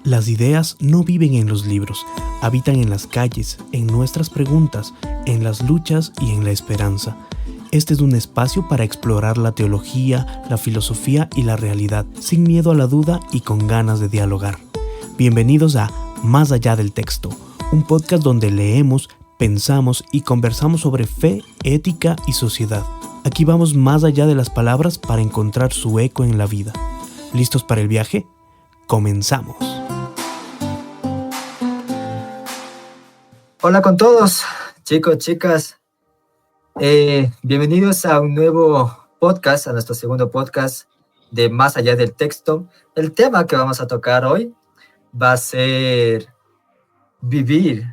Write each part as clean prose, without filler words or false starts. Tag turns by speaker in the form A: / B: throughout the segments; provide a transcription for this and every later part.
A: Las ideas no viven en los libros, habitan en las calles, en nuestras preguntas, en las luchas y en la esperanza. Este es un espacio para explorar la teología, la filosofía y la realidad, sin miedo a la duda y con ganas de dialogar. Bienvenidos a Más allá del texto, un podcast donde leemos, pensamos y conversamos sobre fe, ética y sociedad. Aquí vamos más allá de las palabras para encontrar su eco en la vida. ¿Listos para el viaje? ¡Comenzamos!
B: Hola con todos, chicos, chicas. Bienvenidos a un nuevo podcast, a nuestro segundo podcast de Más allá del texto. El tema que vamos a tocar hoy va a ser vivir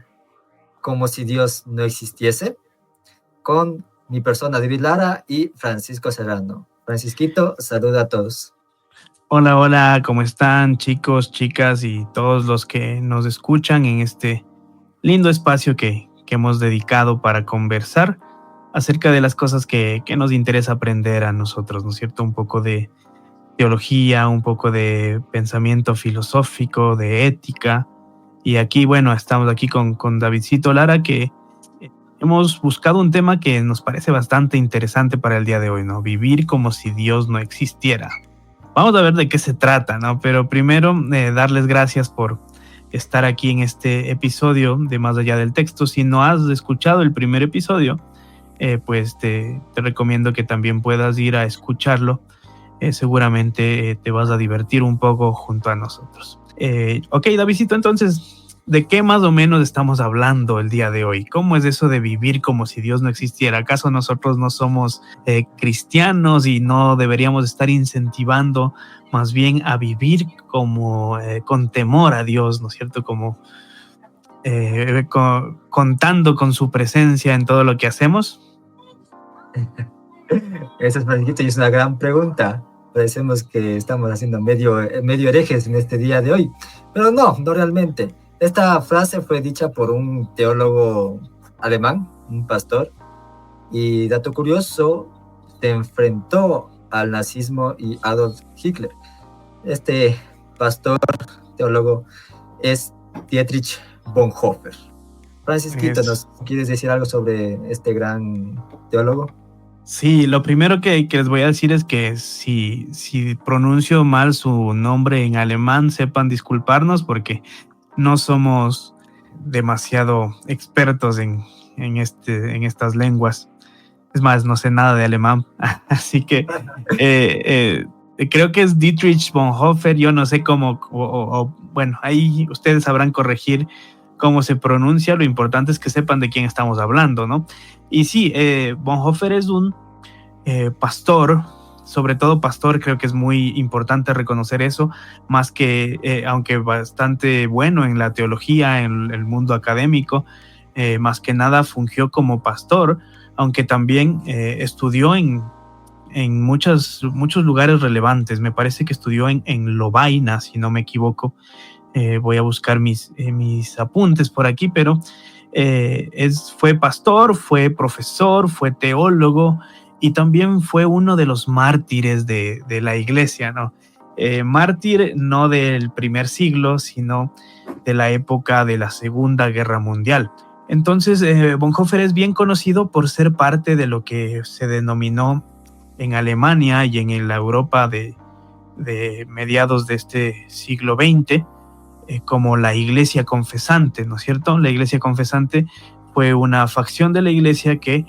B: como si Dios no existiese, con mi persona David Lara y Francisco Serrano. Francisquito, saluda a todos.
A: Hola, ¿cómo están, chicos, chicas y todos los que nos escuchan en este lindo espacio que hemos dedicado para conversar acerca de las cosas que nos interesa aprender a nosotros, ¿no es cierto? Un poco de teología, un poco de pensamiento filosófico, de ética. Y aquí, bueno, estamos aquí con Davidcito Lara, que hemos buscado un tema que nos parece bastante interesante para el día de hoy, ¿no? Vivir como si Dios no existiera. Vamos a ver de qué se trata, ¿no? Pero primero, darles gracias por estar aquí en este episodio de Más allá del texto. Si no has escuchado el primer episodio, pues te recomiendo que también puedas ir a escucharlo. Seguramente te vas a divertir un poco junto a nosotros. Ok, Davidcito, entonces, ¿de qué más o menos estamos hablando el día de hoy? ¿Cómo es eso de vivir como si Dios no existiera? ¿Acaso nosotros no somos cristianos y no deberíamos estar incentivando más bien a vivir como con temor a Dios, ¿no es cierto? Como contando con su presencia en todo lo que hacemos.
B: Eso es, Francisquito, y es una gran pregunta. Parecemos que estamos haciendo medio herejes en este día de hoy, pero no realmente. Esta frase fue dicha por un teólogo alemán, un pastor, y dato curioso, se enfrentó al nazismo y Adolf Hitler. Este pastor teólogo es Dietrich Bonhoeffer. Francisquito, ¿nos quieres decir algo sobre este gran teólogo?
A: Sí, lo primero que les voy a decir es que si pronuncio mal su nombre en alemán, sepan disculparnos porque no somos demasiado expertos en estas lenguas. Es más, no sé nada de alemán. Así que creo que es Dietrich Bonhoeffer. Yo no sé cómo, bueno, ahí ustedes sabrán corregir cómo se pronuncia. Lo importante es que sepan de quién estamos hablando, ¿no? Y sí, Bonhoeffer es un pastor, sobre todo pastor. Creo que es muy importante reconocer eso, más que, aunque bastante bueno en la teología, en el mundo académico, más que nada fungió como pastor, aunque también estudió en muchos lugares relevantes. Me parece que estudió en Lovaina, si no me equivoco. Voy a buscar mis apuntes por aquí, pero fue pastor, fue profesor, fue teólogo y también fue uno de los mártires de la iglesia, ¿no? Mártir no del primer siglo, sino de la época de la Segunda Guerra Mundial. Entonces, Bonhoeffer es bien conocido por ser parte de lo que se denominó en Alemania y en la Europa de mediados de este siglo XX como la Iglesia Confesante, ¿no es cierto? La Iglesia Confesante fue una facción de la Iglesia que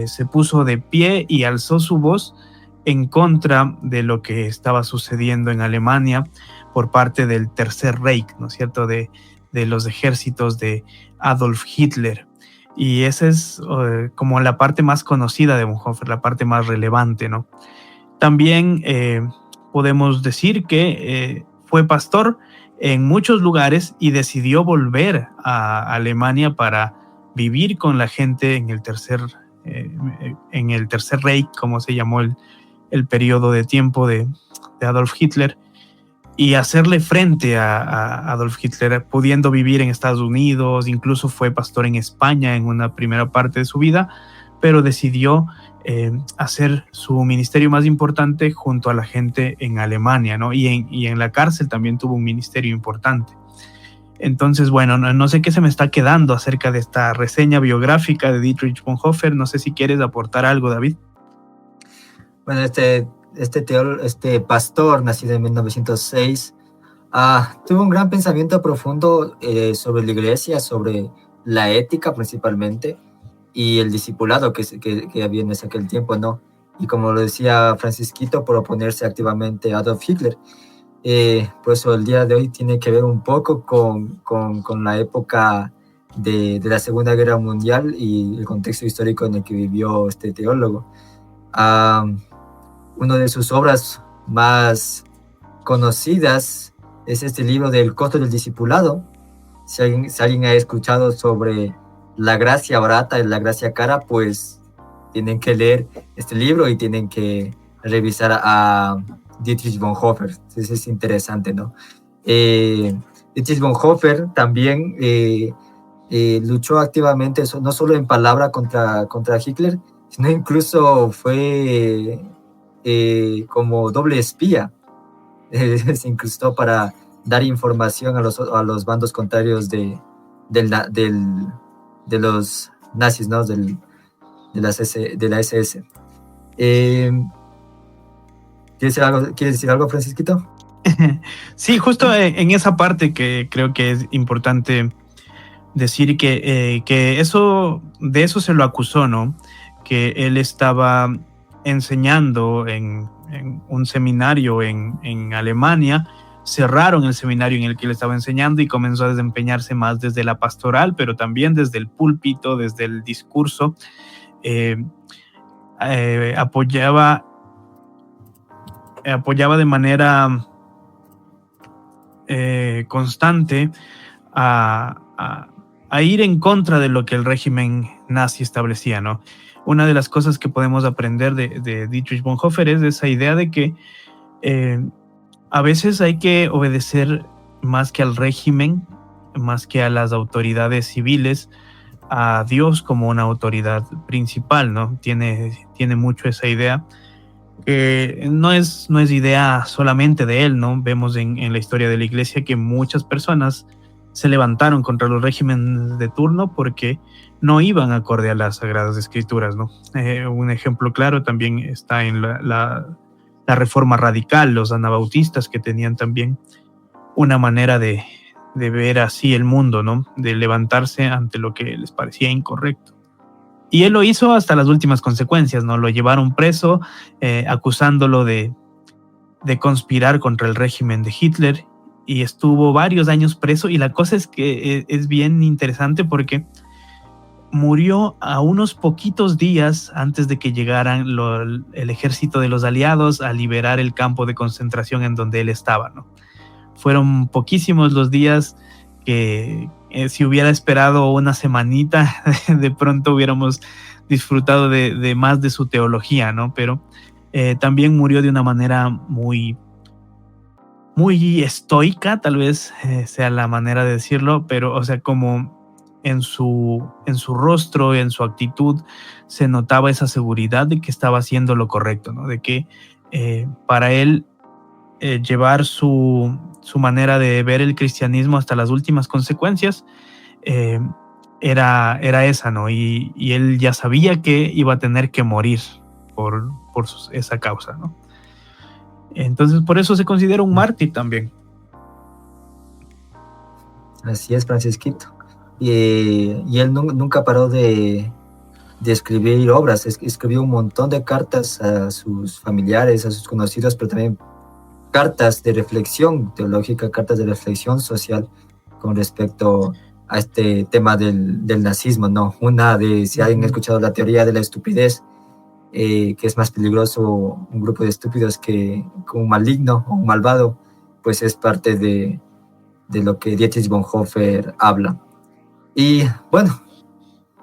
A: se puso de pie y alzó su voz en contra de lo que estaba sucediendo en Alemania por parte del Tercer Reich, ¿no es cierto?, de los ejércitos de Adolf Hitler. Y esa es como la parte más conocida de Bonhoeffer, la parte más relevante, ¿no? También podemos decir que fue pastor en muchos lugares y decidió volver a Alemania para vivir con la gente en el Tercer Reich, como se llamó el periodo de tiempo de Adolf Hitler, y hacerle frente a Adolf Hitler, pudiendo vivir en Estados Unidos. Incluso fue pastor en España en una primera parte de su vida, pero decidió hacer su ministerio más importante junto a la gente en Alemania, ¿no? Y en la cárcel también tuvo un ministerio importante. Entonces, bueno, no sé qué se me está quedando acerca de esta reseña biográfica de Dietrich Bonhoeffer. No sé si quieres aportar algo, David.
B: Bueno, este pastor, nacido en 1906, tuvo un gran pensamiento profundo sobre la iglesia, sobre la ética principalmente, y el discipulado que había en aquel tiempo, ¿no? Y como lo decía Francisquito, por oponerse activamente a Adolf Hitler. Por eso el día de hoy tiene que ver un poco con la época de la Segunda Guerra Mundial y el contexto histórico en el que vivió este teólogo. Una de sus obras más conocidas es este libro del costo del discipulado. Si alguien ha escuchado sobre la gracia barata y la gracia cara, pues tienen que leer este libro y tienen que revisar a Dietrich Bonhoeffer. Entonces es interesante, ¿no? Dietrich Bonhoeffer también luchó activamente, no solo en palabra contra Hitler, sino incluso fue como doble espía. Se incrustó para dar información a los bandos contrarios de los nazis, ¿no? de la SS. ¿Quieres decir algo, Francisquito?
A: Sí, justo en esa parte que creo que es importante decir que de eso se lo acusó, ¿no? Que él estaba enseñando en un seminario en Alemania. Cerraron el seminario en el que él estaba enseñando y comenzó a desempeñarse más desde la pastoral, pero también desde el púlpito, desde el discurso. Apoyaba de manera constante a ir en contra de lo que el régimen nazi establecía, ¿no? Una de las cosas que podemos aprender de Dietrich Bonhoeffer es esa idea de que a veces hay que obedecer más que al régimen, más que a las autoridades civiles, a Dios como una autoridad principal, ¿no? Tiene mucho esa idea. No es idea solamente de él, ¿no? Vemos en la historia de la iglesia que muchas personas se levantaron contra los regímenes de turno porque no iban acorde a las Sagradas Escrituras, ¿no? Un ejemplo claro también está en la Reforma Radical, los anabautistas, que tenían también una manera de ver así el mundo, ¿no? De levantarse ante lo que les parecía incorrecto. Y él lo hizo hasta las últimas consecuencias, ¿no? Lo llevaron preso, acusándolo de conspirar contra el régimen de Hitler, y estuvo varios años preso. Y la cosa es que es bien interesante porque murió a unos poquitos días antes de que llegaran el ejército de los aliados a liberar el campo de concentración en donde él estaba, ¿no? Fueron poquísimos los días que si hubiera esperado una semanita, de pronto hubiéramos disfrutado de más de su teología, ¿no? Pero también murió de una manera muy estoica, tal vez sea la manera de decirlo, pero, o sea, como en su rostro, en su actitud, se notaba esa seguridad de que estaba haciendo lo correcto, ¿no? De que para él llevar su manera de ver el cristianismo hasta las últimas consecuencias era esa, ¿no? Y él ya sabía que iba a tener que morir por esa causa, ¿no? Entonces, por eso se considera un mártir también.
B: Así es, Francisquito. Y él nunca paró de escribir obras. Escribió un montón de cartas a sus familiares, a sus conocidos, pero también cartas de reflexión teológica, cartas de reflexión social con respecto a este tema del nazismo, ¿no? Una de, si alguien ha escuchado la teoría de la estupidez, que es más peligroso un grupo de estúpidos que un maligno o un malvado, pues es parte de lo que Dietrich Bonhoeffer habla. Y bueno,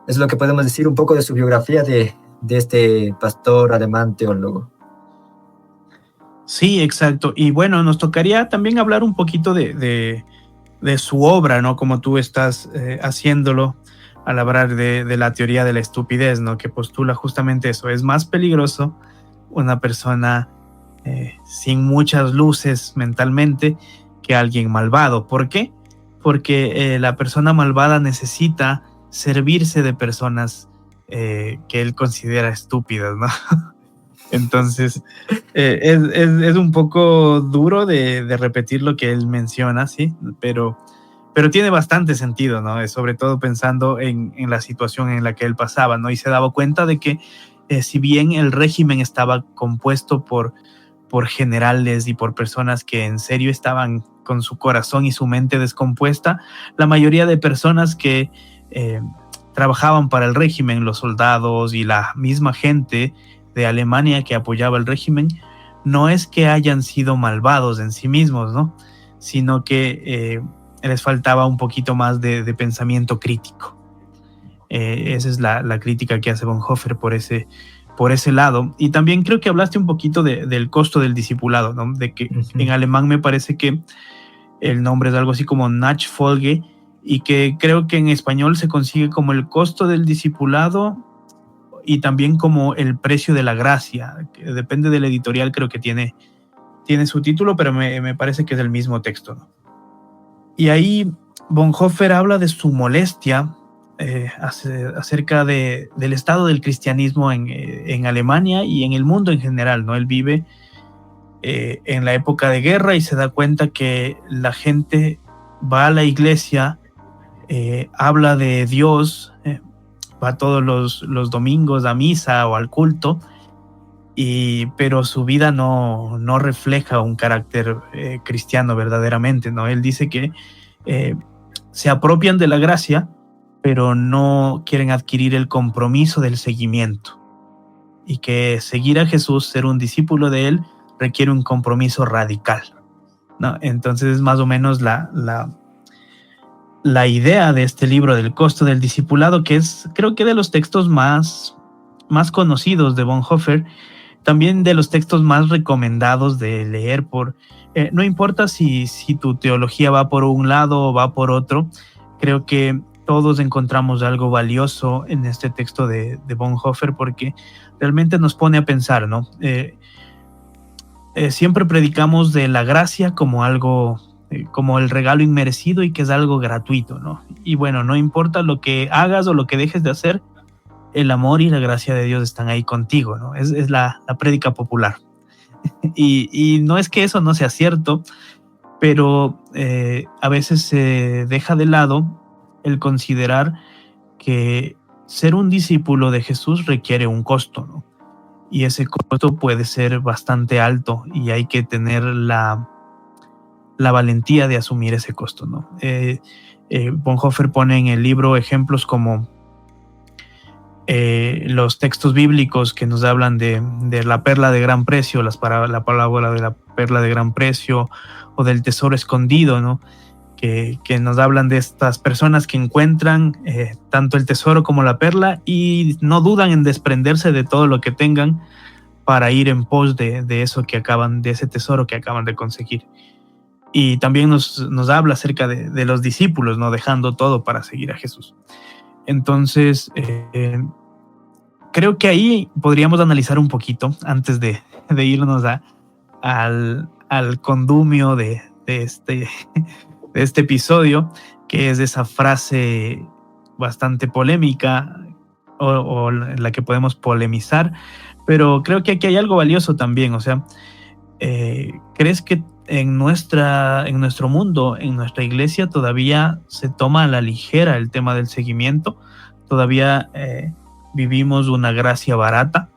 B: es lo que podemos decir un poco de su biografía de este pastor alemán teólogo.
A: Sí, exacto. Y bueno, nos tocaría también hablar un poquito de su obra, ¿no? Como tú estás haciéndolo, al hablar de la teoría de la estupidez, ¿no? Que postula justamente eso. Es más peligroso una persona sin muchas luces mentalmente que alguien malvado. ¿Por qué? Porque la persona malvada necesita servirse de personas que él considera estúpidas, ¿no? Entonces, es un poco duro de repetir lo que él menciona, ¿sí? Pero tiene bastante sentido, ¿no? Sobre todo pensando en la situación en la que él pasaba, ¿no? Y se daba cuenta de que si bien el régimen estaba compuesto por generales y por personas que en serio estaban con su corazón y su mente descompuesta, la mayoría de personas que trabajaban para el régimen, los soldados y la misma gente de Alemania que apoyaba el régimen, no es que hayan sido malvados en sí mismos, ¿no? Sino que les faltaba un poquito más de pensamiento crítico. Esa es la crítica que hace Bonhoeffer por ese lado. Y también creo que hablaste un poquito del costo del discipulado, ¿no? De que en alemán me parece que el nombre es algo así como Nachfolge, y que creo que en español se consigue como el costo del discipulado y también como el precio de la gracia, que depende del editorial, creo que tiene su título, pero me parece que es el mismo texto, ¿no? Y ahí Bonhoeffer habla de su molestia acerca del estado del cristianismo en Alemania y en el mundo en general, ¿no? Él vive en la época de guerra y se da cuenta que la gente va a la iglesia, habla de Dios, va todos los domingos a misa o al culto, pero su vida no refleja un carácter cristiano verdaderamente, ¿no? Él dice que se apropian de la gracia, pero no quieren adquirir el compromiso del seguimiento, y que seguir a Jesús, ser un discípulo de él, requiere un compromiso radical, ¿no? Entonces, más o menos la idea de este libro del costo del discipulado, que es, creo que, de los textos más conocidos de Bonhoeffer, también de los textos más recomendados de leer no importa si tu teología va por un lado o va por otro, creo que todos encontramos algo valioso en este texto de Bonhoeffer, porque realmente nos pone a pensar, ¿no? Siempre predicamos de la gracia como algo, como el regalo inmerecido y que es algo gratuito, ¿no? Y bueno, no importa lo que hagas o lo que dejes de hacer, el amor y la gracia de Dios están ahí contigo, ¿no? Es la prédica popular. Y no es que eso no sea cierto, pero a veces se deja de lado el considerar que ser un discípulo de Jesús requiere un costo, ¿no? Y ese costo puede ser bastante alto y hay que tener la valentía de asumir ese costo, ¿no? Bonhoeffer pone en el libro ejemplos como los textos bíblicos que nos hablan de la perla de gran precio, la parábola de la perla de gran precio, o del tesoro escondido, ¿no? Que nos hablan de estas personas que encuentran tanto el tesoro como la perla y no dudan en desprenderse de todo lo que tengan para ir en pos de ese tesoro que acaban de conseguir. Y también nos habla acerca de los discípulos, ¿no? Dejando todo para seguir a Jesús. Entonces, creo que ahí podríamos analizar un poquito, antes de irnos al condumio de este episodio, que es esa frase bastante polémica o en la que podemos polemizar, pero creo que aquí hay algo valioso también. O sea, ¿crees que en nuestro mundo, en nuestra iglesia, todavía se toma a la ligera el tema del seguimiento? ¿Todavía vivimos una gracia barata?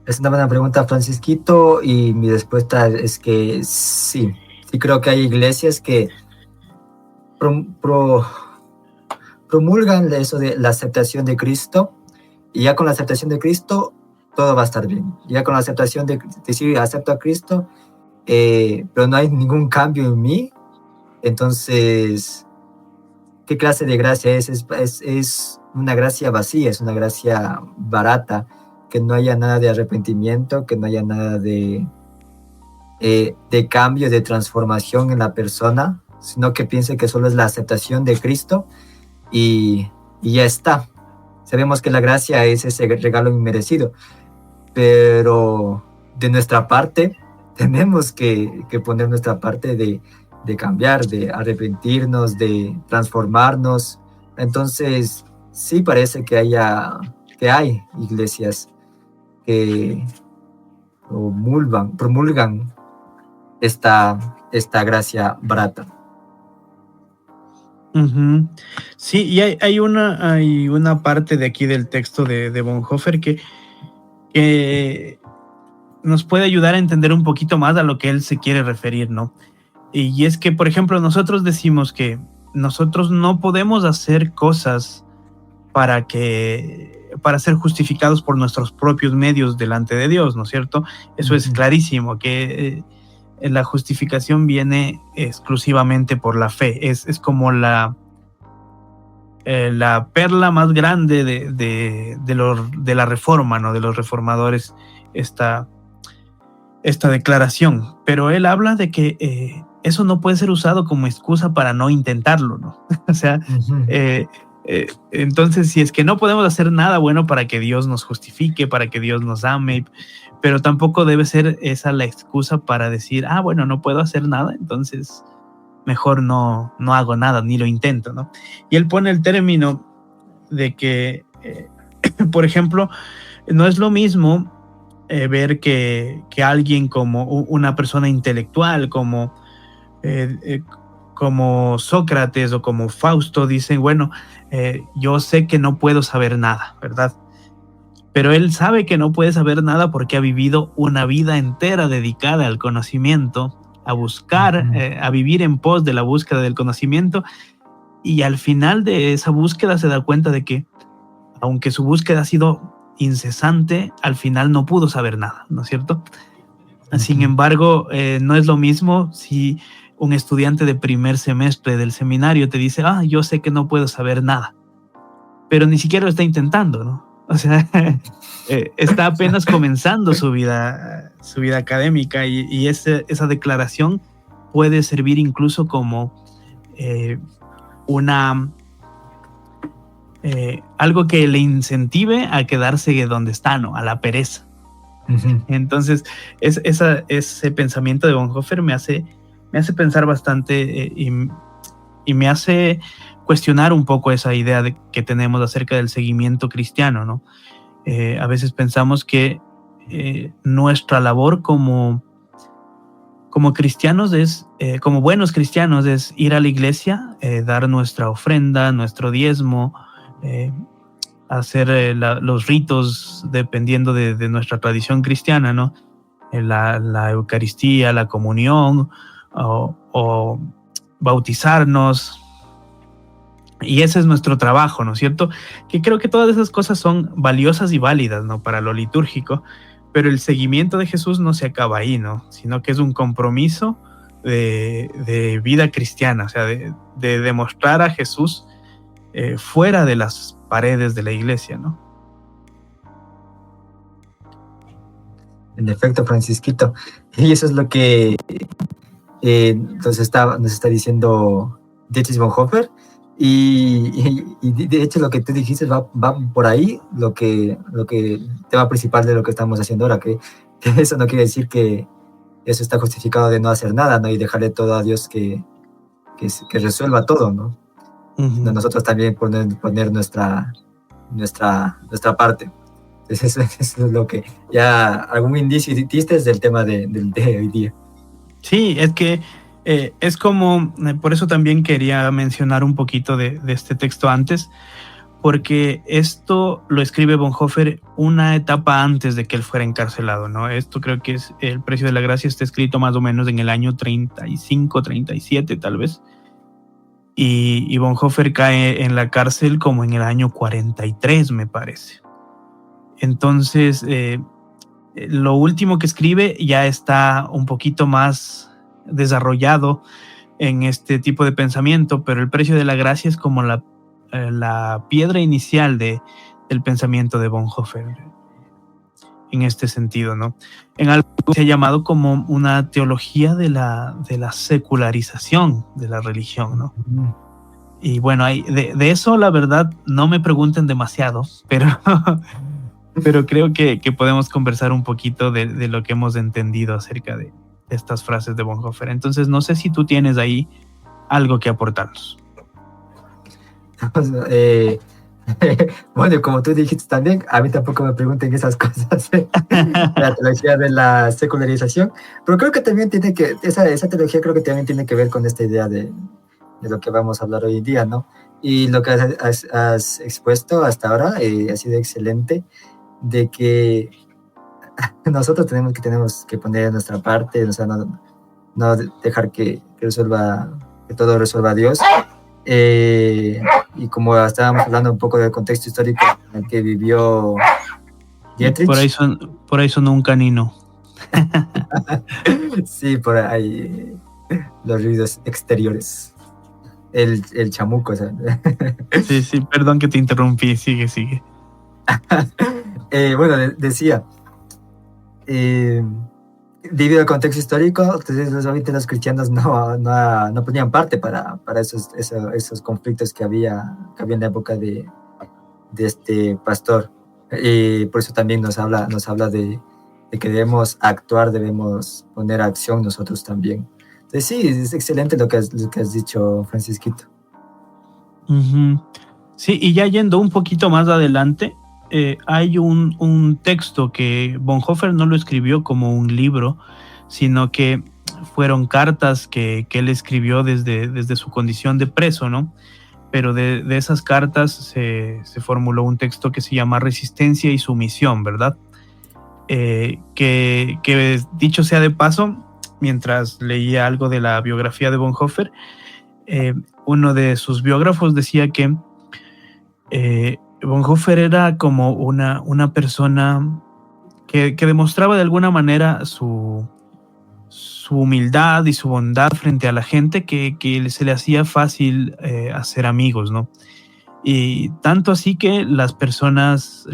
B: Es una buena pregunta, Francisquito, y mi respuesta es que sí. Sí creo que hay iglesias que promulgan eso de la aceptación de Cristo, y ya con la aceptación de Cristo todo va a estar bien. Ya con la aceptación de decir acepto a Cristo, pero no hay ningún cambio en mí, entonces, ¿qué clase de gracia es? Es una gracia vacía, es una gracia barata, que no haya nada de arrepentimiento, que no haya nada de cambio, de transformación en la persona. sino que piense que solo es la aceptación de Cristo y ya está. Sabemos que la gracia es ese regalo inmerecido, pero de nuestra parte tenemos que poner nuestra parte de cambiar, de arrepentirnos, de transformarnos. Entonces, sí parece que hay iglesias que promulgan esta gracia barata.
A: Uh-huh. Sí, y hay una parte de aquí del texto de Bonhoeffer que nos puede ayudar a entender un poquito más a lo que él se quiere referir, ¿no? Y es que, por ejemplo, nosotros decimos que nosotros no podemos hacer cosas para ser justificados por nuestros propios medios delante de Dios, ¿no es cierto? Eso es clarísimo, que la justificación viene exclusivamente por la fe. Es como la perla más grande de la reforma, ¿no? De los reformadores, esta declaración. Pero él habla de que eso no puede ser usado como excusa para no intentarlo, ¿no? O sea, entonces, si es que no podemos hacer nada bueno para que Dios nos justifique, para que Dios nos ame, pero tampoco debe ser esa la excusa para decir, bueno, no puedo hacer nada, entonces mejor no hago nada, ni lo intento, ¿no? Y él pone el término de que, por ejemplo, no es lo mismo ver que alguien como una persona intelectual, como Sócrates o como Fausto dicen, bueno, yo sé que no puedo saber nada, ¿verdad? Pero él sabe que no puede saber nada porque ha vivido una vida entera dedicada al conocimiento, a buscar, a vivir en pos de la búsqueda del conocimiento, y al final de esa búsqueda se da cuenta de que, aunque su búsqueda ha sido incesante, al final no pudo saber nada, ¿no es cierto? Sin embargo, no es lo mismo si un estudiante de primer semestre del seminario te dice, yo sé que no puedo saber nada, pero ni siquiera lo está intentando, ¿no? O sea, está apenas comenzando su vida académica, y esa declaración puede servir incluso como algo que le incentive a quedarse donde está, ¿no? A la pereza. Entonces, ese pensamiento de Bonhoeffer me hace pensar bastante y me hace cuestionar un poco esa idea que tenemos acerca del seguimiento cristiano, ¿no? A veces pensamos que nuestra labor como cristianos como buenos cristianos, es ir a la iglesia, dar nuestra ofrenda, nuestro diezmo, hacer los ritos dependiendo de nuestra tradición cristiana, ¿no? La Eucaristía, la comunión, o bautizarnos. Y ese es nuestro trabajo, ¿no es cierto? Que creo que todas esas cosas son valiosas y válidas, ¿no? Para lo litúrgico, pero el seguimiento de Jesús no se acaba ahí, ¿no? Sino que es un compromiso de vida cristiana, o sea, de demostrar a Jesús fuera de las paredes de la iglesia, ¿no?
B: En efecto, Francisquito. Y eso es lo que nos está diciendo Dietrich Bonhoeffer. Y de hecho lo que tú dijiste va por ahí, lo que tema principal de lo que estamos haciendo ahora, que eso no quiere decir que eso está justificado de no hacer nada, ¿no? Y dejarle todo a Dios que resuelva todo, ¿no? Uh-huh. Nosotros también poner nuestra parte. Entonces eso es lo que ya algún indicio diste del tema de hoy día.
A: Sí, es que es como, por eso también quería mencionar un poquito de este texto antes, porque esto lo escribe Bonhoeffer una etapa antes de que él fuera encarcelado, ¿no? Esto creo que es El precio de la gracia, está escrito más o menos en el año 35, 37 tal vez, y Bonhoeffer cae en la cárcel como en el año 43, me parece. Entonces, lo último que escribe ya está un poquito más desarrollado en este tipo de pensamiento, pero El precio de la gracia es como la piedra inicial del pensamiento de Bonhoeffer. en este sentido, ¿no? En algo que se ha llamado como una teología de la secularización de la religión, ¿no? Y bueno, de eso la verdad no me pregunten demasiado, pero creo que podemos conversar un poquito de lo que hemos entendido acerca de estas frases de Bonhoeffer. Entonces, no sé si tú tienes ahí algo que aportarnos.
B: Bueno, como tú dijiste también, a mí tampoco me pregunten esas cosas de la teología de la secularización, pero creo que también esa teología creo que también tiene que ver con esta idea de lo que vamos a hablar hoy en día, ¿no? Y lo que has expuesto hasta ahora ha sido excelente, de que nosotros tenemos que poner nuestra parte, o sea, no dejar que todo resuelva Dios. Y como estábamos hablando un poco del contexto histórico en el que vivió Dietrich.
A: Por ahí son un canino.
B: Sí, por ahí los ruidos exteriores. El chamuco, ¿sabes?
A: Sí, perdón que te interrumpí, sigue.
B: Bueno, decía, debido al contexto histórico, entonces obviamente los cristianos no ponían parte para esos conflictos que había en la época de este pastor. Por eso también nos habla de que debemos actuar, debemos poner acción nosotros también. Entonces sí, es excelente lo que has dicho, Francisquito.
A: Uh-huh. Sí, y ya yendo un poquito más adelante, hay un texto que Bonhoeffer no lo escribió como un libro, sino que fueron cartas que él escribió desde su condición de preso, ¿no? Pero de esas cartas se formuló un texto que se llama Resistencia y Sumisión, ¿verdad? Que dicho sea de paso, mientras leía algo de la biografía de Bonhoeffer, uno de sus biógrafos decía que Bonhoeffer era como una persona que demostraba de alguna manera su humildad y su bondad frente a la gente, que se le hacía fácil hacer amigos, ¿no? Y tanto así que las personas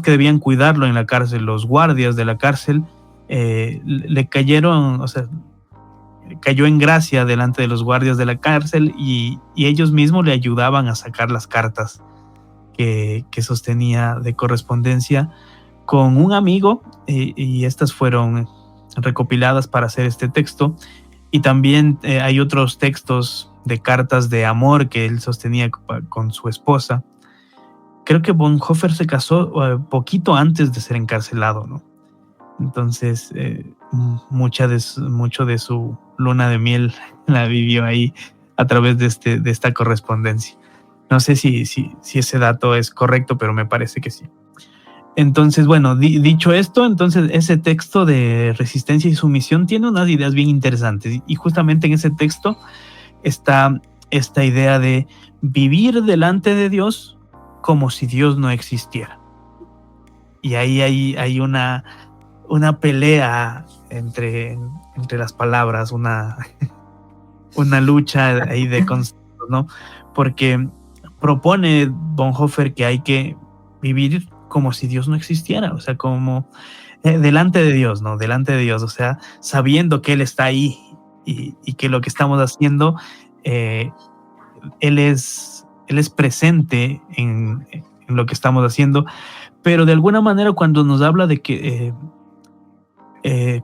A: que debían cuidarlo en la cárcel, los guardias de la cárcel, le cayeron, o sea, cayó en gracia delante de los guardias de la cárcel y ellos mismos le ayudaban a sacar las cartas que sostenía de correspondencia con un amigo, y estas fueron recopiladas para hacer este texto. Y también hay otros textos de cartas de amor que él sostenía con su esposa. Creo que Bonhoeffer se casó poquito antes de ser encarcelado, ¿no? Entonces, mucho de su luna de miel la vivió ahí a través de esta correspondencia. No sé si ese dato es correcto, pero me parece que sí. Entonces, bueno, dicho esto, entonces ese texto de Resistencia y Sumisión tiene unas ideas bien interesantes, y justamente en ese texto está esta idea de vivir delante de Dios como si Dios no existiera. Y ahí hay una pelea entre las palabras, una lucha ahí de conceptos, ¿no? Porque propone Bonhoeffer que hay que vivir como si Dios no existiera, o sea, como delante de Dios, ¿no? Delante de Dios, o sea, sabiendo que Él está ahí y que lo que estamos haciendo, Él es presente en lo que estamos haciendo, pero de alguna manera cuando nos habla de que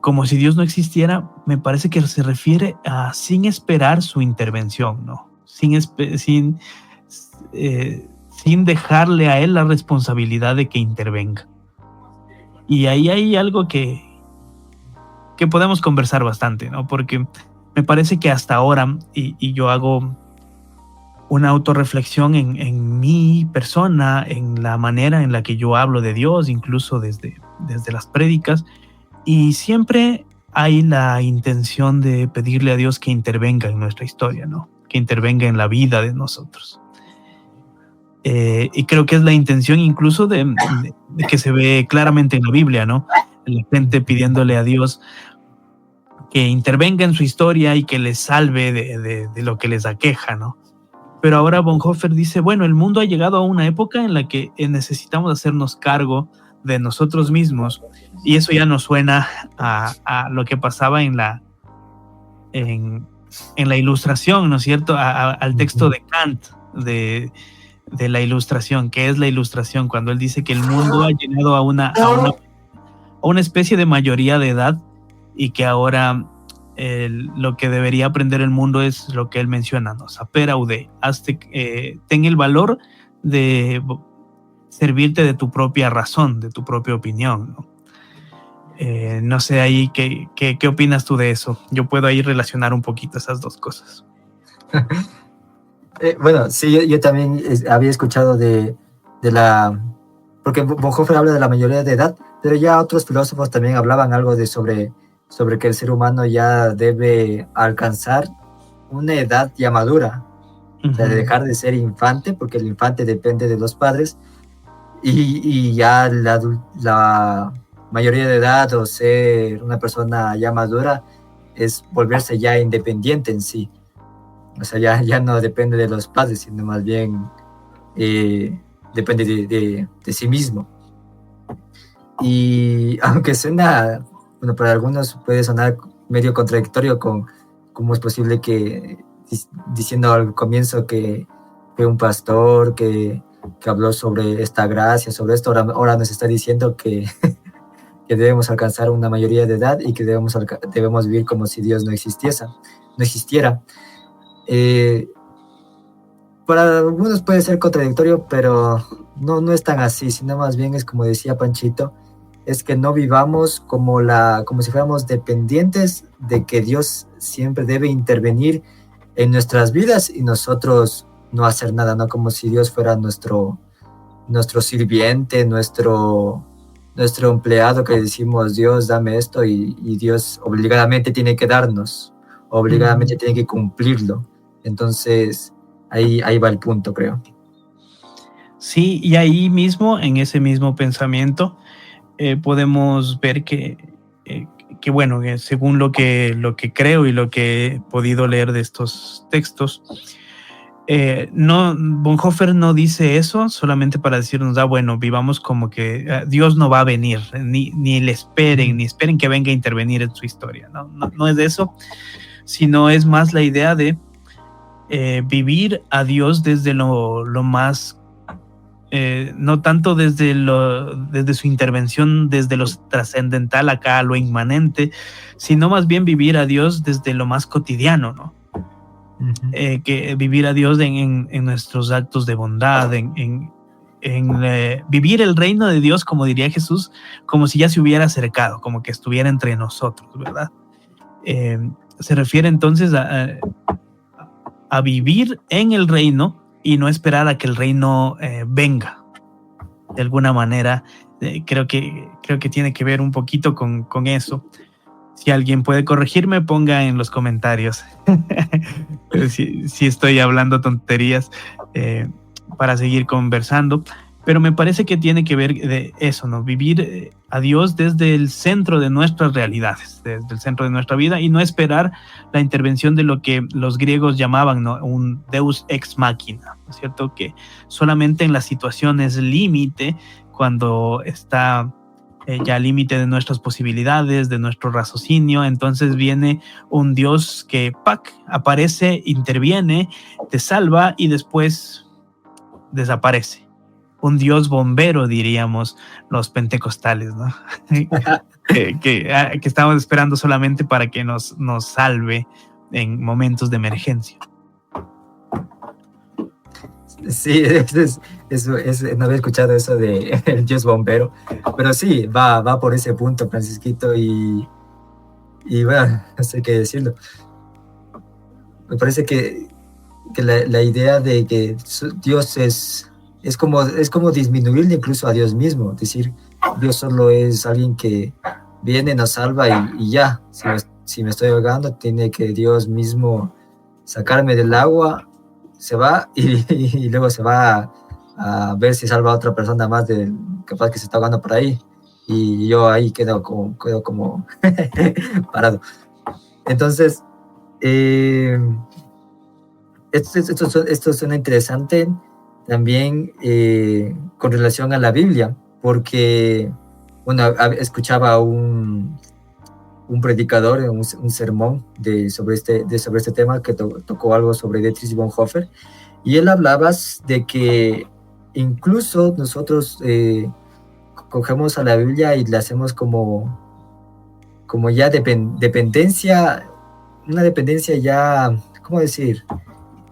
A: como si Dios no existiera, me parece que se refiere a sin esperar su intervención, ¿no? Sin dejarle a Él la responsabilidad de que intervenga. Y ahí hay algo que podemos conversar bastante, ¿no? Porque me parece que hasta ahora, y yo hago una autorreflexión en mi persona, en la manera en la que yo hablo de Dios, incluso desde las prédicas, y siempre hay la intención de pedirle a Dios que intervenga en nuestra historia, ¿no? Que intervenga en la vida de nosotros. Y creo que es la intención incluso de que se ve claramente en la Biblia, ¿no? La gente pidiéndole a Dios que intervenga en su historia y que les salve de lo que les aqueja, ¿no? Pero ahora Bonhoeffer dice, bueno, el mundo ha llegado a una época en la que necesitamos hacernos cargo de nosotros mismos, y eso ya nos suena a lo que pasaba en la ilustración, ¿no es cierto? Al texto de Kant de la ilustración. ¿Qué es la ilustración? Cuando él dice que el mundo ha llegado a una especie de mayoría de edad y que ahora lo que debería aprender el mundo es lo que él menciona, ¿no? Saper aude, ten el valor de servirte de tu propia razón, de tu propia opinión, ¿no? No sé ahí qué opinas tú de eso. Yo puedo ahí relacionar un poquito esas dos cosas.
B: Bueno, sí, yo también había escuchado de porque Bonhoeffer habla de la mayoría de edad, pero ya otros filósofos también hablaban algo sobre que el ser humano ya debe alcanzar una edad ya madura, o sea, de dejar de ser infante, porque el infante depende de los padres, y ya la mayoría de edad o ser una persona ya madura es volverse ya independiente en sí. O sea, ya no depende de los padres, sino más bien depende de sí mismo. Y aunque suena, bueno, para algunos puede sonar medio contradictorio con cómo es posible que, diciendo al comienzo que un pastor que habló sobre esta gracia, sobre esto, ahora nos está diciendo que debemos alcanzar una mayoría de edad y que debemos vivir como si Dios no existiera. Para algunos puede ser contradictorio, pero no es tan así, sino más bien es como decía Panchito, es que no vivamos como si fuéramos dependientes de que Dios siempre debe intervenir en nuestras vidas y nosotros no hacer nada, no como si Dios fuera nuestro sirviente, nuestro empleado, que decimos, Dios, dame esto, y Dios obligadamente tiene que darnos, obligadamente tiene que cumplirlo. Entonces, ahí va el punto, creo.
A: Sí, y ahí mismo, en ese mismo pensamiento, podemos ver que bueno, según lo que creo y lo que he podido leer de estos textos, Bonhoeffer no dice eso solamente para decirnos, bueno, vivamos como que Dios no va a venir, ni le esperen, ni esperen que venga a intervenir en su historia. No es de eso, sino es más la idea de vivir a Dios desde lo más, no tanto desde su intervención, desde lo trascendental acá, lo inmanente, sino más bien vivir a Dios desde lo más cotidiano, ¿no? Que vivir a Dios en nuestros actos de bondad, en vivir el reino de Dios, como diría Jesús, como si ya se hubiera acercado, como que estuviera entre nosotros, ¿verdad? Se refiere entonces a vivir en el reino y no esperar a que el reino venga. De alguna manera, creo que tiene que ver un poquito con eso. Si alguien puede corregirme, ponga en los comentarios si estoy hablando tonterías, para seguir conversando. Pero me parece que tiene que ver de eso, ¿no? Vivir a Dios desde el centro de nuestras realidades, desde el centro de nuestra vida, y no esperar la intervención de lo que los griegos llamaban, ¿no? Un deus ex machina, ¿no es cierto? Que solamente en las situaciones límite, cuando está ya al límite de nuestras posibilidades, de nuestro raciocinio, entonces viene un Dios que aparece, interviene, te salva y después desaparece. Un Dios bombero, diríamos los pentecostales, ¿no? que estamos esperando solamente para que nos salve en momentos de emergencia.
B: Sí, no había escuchado eso de el Dios bombero, pero sí, va por ese punto, Francisquito, y bueno, no sé qué decirlo. Me parece que la idea de que Dios es como disminuirle incluso a Dios mismo, es decir, Dios solo es alguien que viene, nos salva y ya. Si me estoy ahogando, tiene que Dios mismo sacarme del agua, se va y luego se va a ver si salva a otra persona más capaz que se está ahogando por ahí, y yo ahí quedo como parado. Entonces, esto suena interesante también con relación a la Biblia, porque, bueno, escuchaba un predicador, un sermón sobre este tema que tocó algo sobre Dietrich Bonhoeffer, y él hablaba de que incluso nosotros cogemos a la Biblia y la hacemos como ya dependencia, una dependencia ya, ¿cómo decir?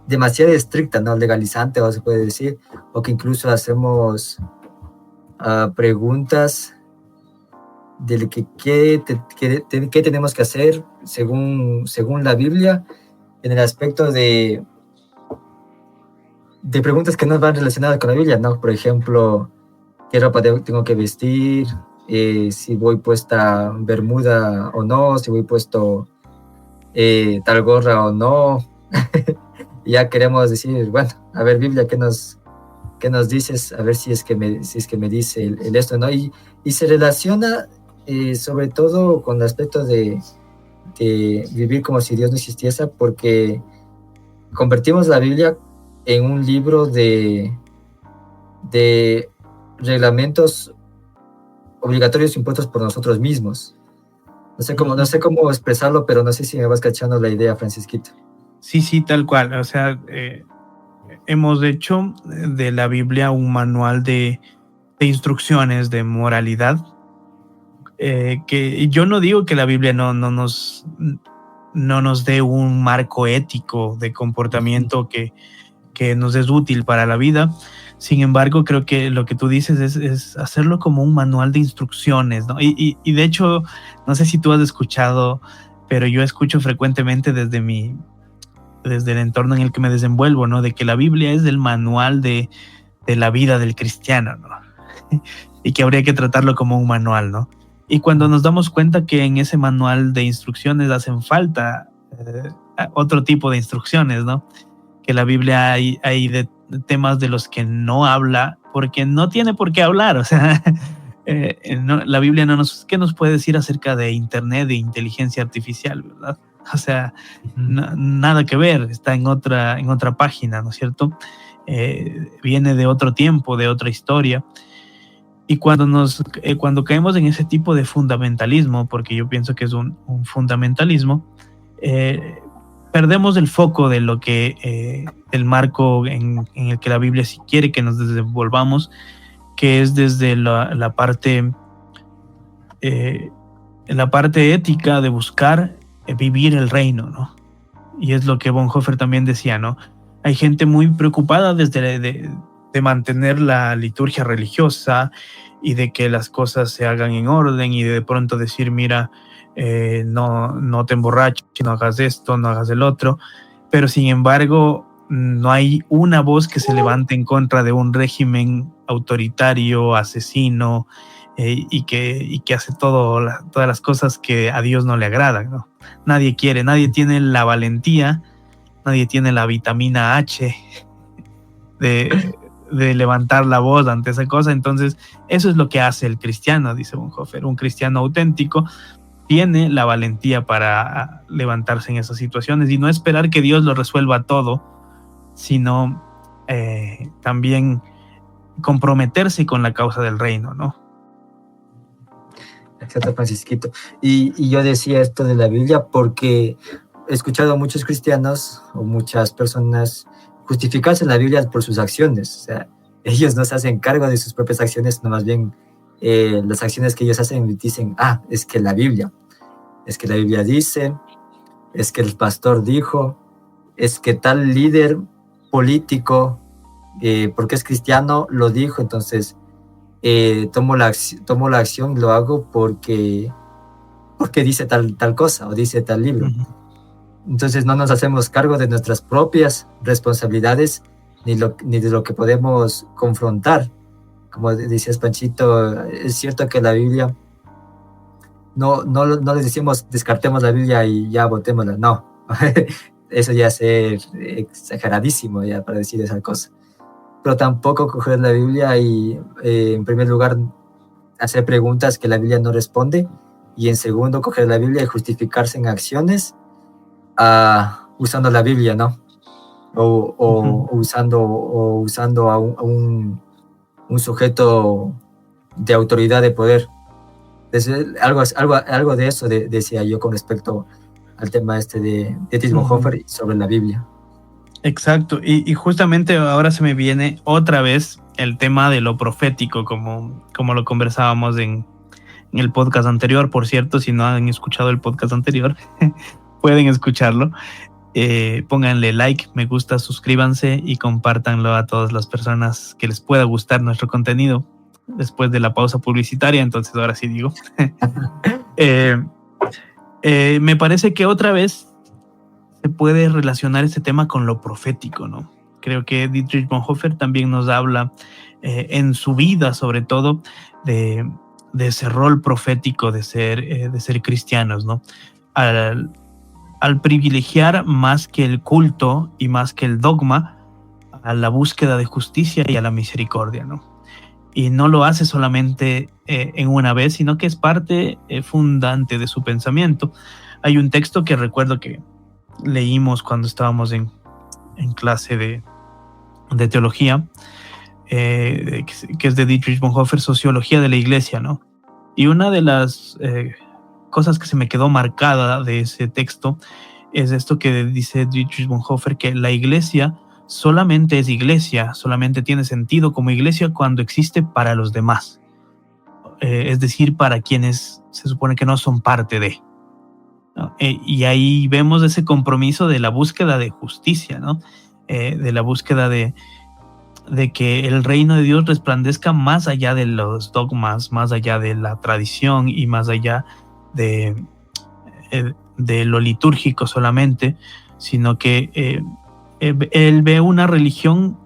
B: Demasiado estricta, ¿no? Legalizante, o se puede decir, o que incluso hacemos preguntas de qué tenemos que hacer según la Biblia, en el aspecto de preguntas que no van relacionadas con la Biblia, ¿no? Por ejemplo, ¿qué ropa tengo que vestir? Si voy puesta bermuda o no, si voy puesto tal gorra o no. Ya queremos decir, bueno, a ver, Biblia, ¿qué nos dices? A ver si es que me dice el esto, ¿no? Y se relaciona sobre todo con el aspecto de vivir como si Dios no existiese, porque convertimos la Biblia en un libro de reglamentos obligatorios impuestos por nosotros mismos. No sé cómo expresarlo, pero no sé si me vas cachando la idea, Francisquito.
A: Sí, tal cual. O sea, hemos hecho de la Biblia un manual de instrucciones, de moralidad, que yo no digo que la Biblia no nos dé un marco ético de comportamiento que nos es útil para la vida. Sin embargo, creo que lo que tú dices es hacerlo como un manual de instrucciones, ¿no? Y de hecho, no sé si tú has escuchado, pero yo escucho frecuentemente desde el entorno en el que me desenvuelvo, ¿no? De que la Biblia es el manual de la vida del cristiano, ¿no? Y que habría que tratarlo como un manual, ¿no? Y cuando nos damos cuenta que en ese manual de instrucciones hacen falta otro tipo de instrucciones, ¿no? Que la Biblia hay de temas de los que no habla porque no tiene por qué hablar, o sea, la Biblia ¿qué nos puede decir acerca de Internet, de inteligencia artificial, verdad? O sea, nada que ver, está en otra página, ¿no es cierto? Viene de otro tiempo, de otra historia. Y cuando caemos en ese tipo de fundamentalismo, porque yo pienso que es un fundamentalismo, perdemos el foco de lo que el marco en el que la Biblia sí quiere que nos desenvolvamos, que es desde la parte ética de buscar vivir el reino, ¿no? Y es lo que Bonhoeffer también decía, ¿no? Hay gente muy preocupada de mantener la liturgia religiosa y de que las cosas se hagan en orden, y de pronto decir, mira, no te emborraches, no hagas esto, no hagas el otro, pero sin embargo no hay una voz que se levante en contra de un régimen autoritario, asesino, y que hace todas las cosas que a Dios no le agradan, ¿no? Nadie tiene la valentía, nadie tiene la vitamina H de levantar la voz ante esa cosa. Entonces eso es lo que hace el cristiano, dice Bonhoeffer. Un cristiano auténtico tiene la valentía para levantarse en esas situaciones y no esperar que Dios lo resuelva todo, sino también comprometerse con la causa del reino, ¿no?
B: Exacto, Francisquito. Y yo decía esto de la Biblia porque he escuchado a muchos cristianos o muchas personas justificarse en la Biblia por sus acciones. O sea, ellos no se hacen cargo de sus propias acciones, no, más bien las acciones que ellos hacen dicen, es que la Biblia dice, es que el pastor dijo, es que tal líder político, porque es cristiano, lo dijo, entonces tomo la acción y lo hago porque dice tal cosa o dice tal libro. Uh-huh. Entonces no nos hacemos cargo de nuestras propias responsabilidades ni de lo que podemos confrontar. Como decías, Panchito, es cierto que la Biblia no les decimos descartemos la Biblia y ya botémosla, no. Eso ya es exageradísimo ya para decir esa cosa. Pero tampoco coger la Biblia y en primer lugar hacer preguntas que la Biblia no responde, y en segundo coger la Biblia y justificarse en acciones usando la Biblia, ¿no? O usando a un sujeto de autoridad, de poder. Entonces, algo de eso decía yo con respecto al tema este de Dietrich Bonhoeffer sobre la Biblia.
A: Exacto, y justamente ahora se me viene otra vez el tema de lo profético, como lo conversábamos en el podcast anterior. Por cierto, si no han escuchado el podcast anterior, pueden escucharlo. Pónganle like, me gusta, suscríbanse y compártanlo a todas las personas que les pueda gustar nuestro contenido después de la pausa publicitaria. Entonces ahora sí digo. Me parece que otra vez se puede relacionar este tema con lo profético, ¿no? Creo que Dietrich Bonhoeffer también nos habla en su vida, sobre todo, de ese rol profético de ser cristianos, ¿no? Al privilegiar más que el culto y más que el dogma a la búsqueda de justicia y a la misericordia, ¿no? Y no lo hace solamente en una vez, sino que es parte fundante de su pensamiento. Hay un texto que recuerdo que leímos cuando estábamos en clase de teología, que es de Dietrich Bonhoeffer, Sociología de la Iglesia, ¿no? Y una de las cosas que se me quedó marcada de ese texto es esto que dice Dietrich Bonhoeffer, que la iglesia solamente es iglesia, solamente tiene sentido como iglesia cuando existe para los demás, es decir, para quienes se supone que no son parte de, ¿no? Y ahí vemos ese compromiso de la búsqueda de justicia, ¿no? De la búsqueda de que el reino de Dios resplandezca más allá de los dogmas, más allá de la tradición y más allá de lo litúrgico solamente, sino que él ve una religión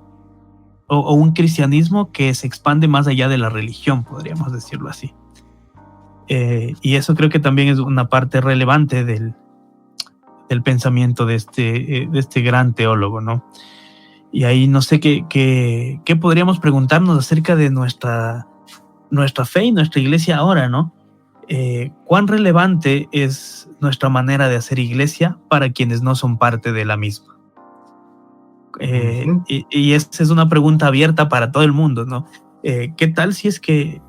A: o un cristianismo que se expande más allá de la religión, podríamos decirlo así. Y eso creo que también es una parte relevante del pensamiento de este gran teólogo, ¿no? Y ahí no sé qué podríamos preguntarnos acerca de nuestra fe y nuestra iglesia ahora, ¿no? ¿Cuán relevante es nuestra manera de hacer iglesia para quienes no son parte de la misma? Y esa es una pregunta abierta para todo el mundo, ¿no? ¿Qué tal si es que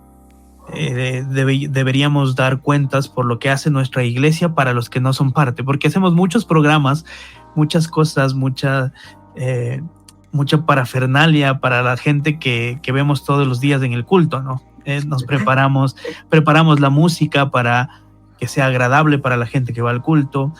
A: deberíamos dar cuentas por lo que hace nuestra iglesia para los que no son parte? Porque hacemos muchos programas, muchas cosas, mucha parafernalia para la gente que vemos todos los días en el culto, ¿no? Nos preparamos la música para que sea agradable para la gente que va al culto,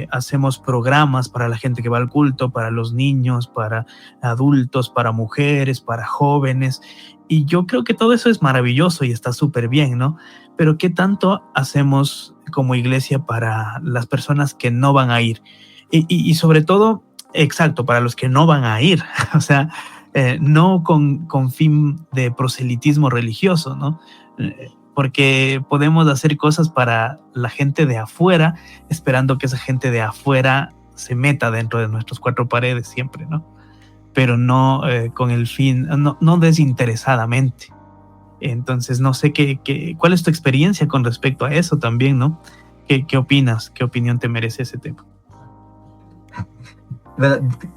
A: hacemos programas para la gente que va al culto, para los niños, para adultos, para mujeres, para jóvenes, y yo creo que todo eso es maravilloso y está súper bien, ¿no? Pero ¿qué tanto hacemos como iglesia para las personas que no van a ir? Y sobre todo, exacto, para los que no van a ir, o sea, no con fin de proselitismo religioso, ¿no? Porque podemos hacer cosas para la gente de afuera, esperando que esa gente de afuera se meta dentro de nuestras cuatro paredes siempre, ¿no? Pero no con el fin, no desinteresadamente. Entonces, no sé cuál es tu experiencia con respecto a eso también, ¿no? ¿Qué opinas? ¿Qué opinión te merece ese tema?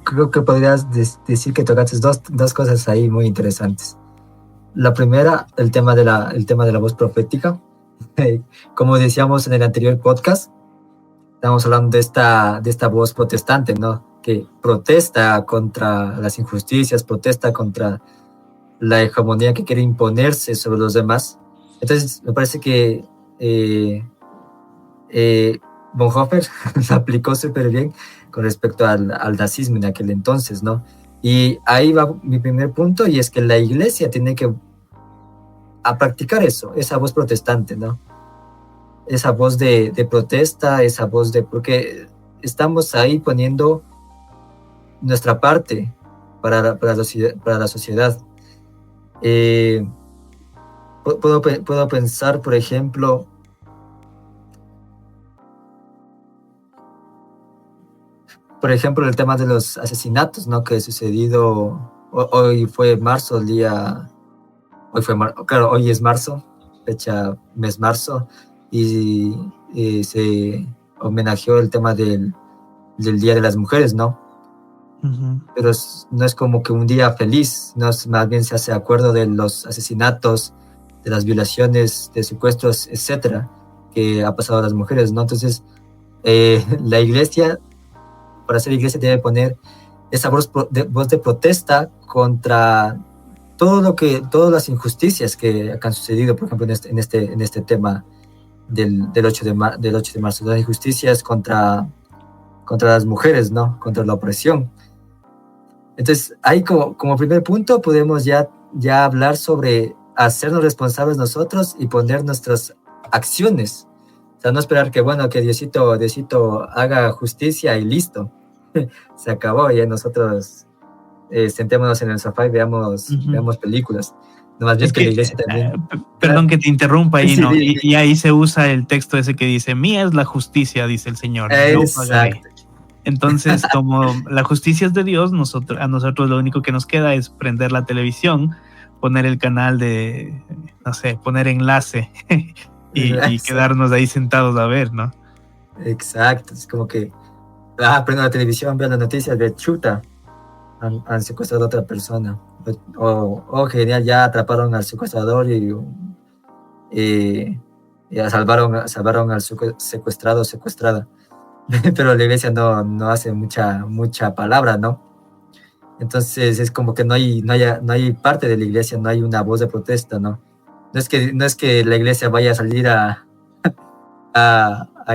B: Creo que podrías decir que tocaste dos cosas ahí muy interesantes. La primera, el tema de la voz profética. Como decíamos en el anterior podcast, estamos hablando de esta voz protestante, ¿no? Que protesta contra las injusticias, protesta contra la hegemonía que quiere imponerse sobre los demás. Entonces, me parece que Bonhoeffer la aplicó súper bien con respecto al nazismo en aquel entonces, ¿no? Y ahí va mi primer punto, y es que la iglesia tiene que practicar eso, esa voz protestante, ¿no? Esa voz de protesta, esa voz porque estamos ahí poniendo nuestra parte para la sociedad. Puedo pensar, por ejemplo, el tema de los asesinatos, ¿no? Que ha sucedido hoy fue marzo, hoy es marzo, mes marzo, y se homenajeó el tema del Día de las Mujeres, ¿no? Uh-huh. Pero no es como que un día feliz, no, más bien se hace acuerdo de los asesinatos, de las violaciones, de secuestros, etcétera, que ha pasado a las mujeres, ¿no? Entonces, la iglesia, para ser iglesia, debe poner esa voz de protesta contra todas las injusticias que han sucedido, por ejemplo, en este tema del 8 de marzo, las injusticias contra las mujeres, ¿no? Contra la opresión. Entonces, ahí como primer punto podemos ya hablar sobre hacernos responsables nosotros y poner nuestras acciones. O sea, no esperar que, bueno, que Diosito haga justicia y listo. Se acabó, ya nosotros sentémonos en el sofá y veamos películas. No, más bien que la iglesia también...
A: Perdón que te interrumpa ahí,
B: sí,
A: ¿no? Y ahí se usa el texto ese que dice, mía es la justicia, dice el Señor. Yo pagaré. Entonces, como la justicia es de Dios, a nosotros lo único que nos queda es prender la televisión, poner el canal de, no sé, poner enlace y quedarnos ahí sentados a ver, ¿no?
B: Exacto, es como que prendo la televisión, veo las noticias de chuta, han secuestrado a otra persona, genial, ya atraparon al secuestrador y salvaron al secuestrado o secuestrada. Pero la iglesia no hace mucha palabra, ¿no? Entonces es como que no hay parte de la iglesia, no hay una voz de protesta, ¿no? No es que la iglesia vaya a salir a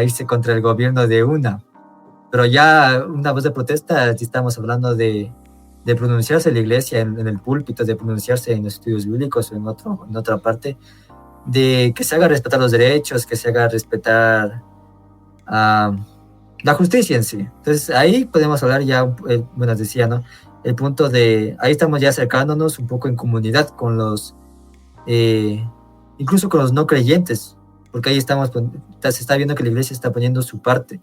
B: irse contra el gobierno de una, pero ya una voz de protesta, si estamos hablando de pronunciarse en la iglesia, en el púlpito, de pronunciarse en los estudios bíblicos o en otra parte, de que se haga respetar los derechos, que se haga respetar la justicia en sí. Entonces ahí podemos hablar ya, bueno, decía, ¿no? El punto de, ahí estamos ya acercándonos un poco en comunidad con los, incluso con los no creyentes, porque ahí se está viendo que la iglesia está poniendo su parte,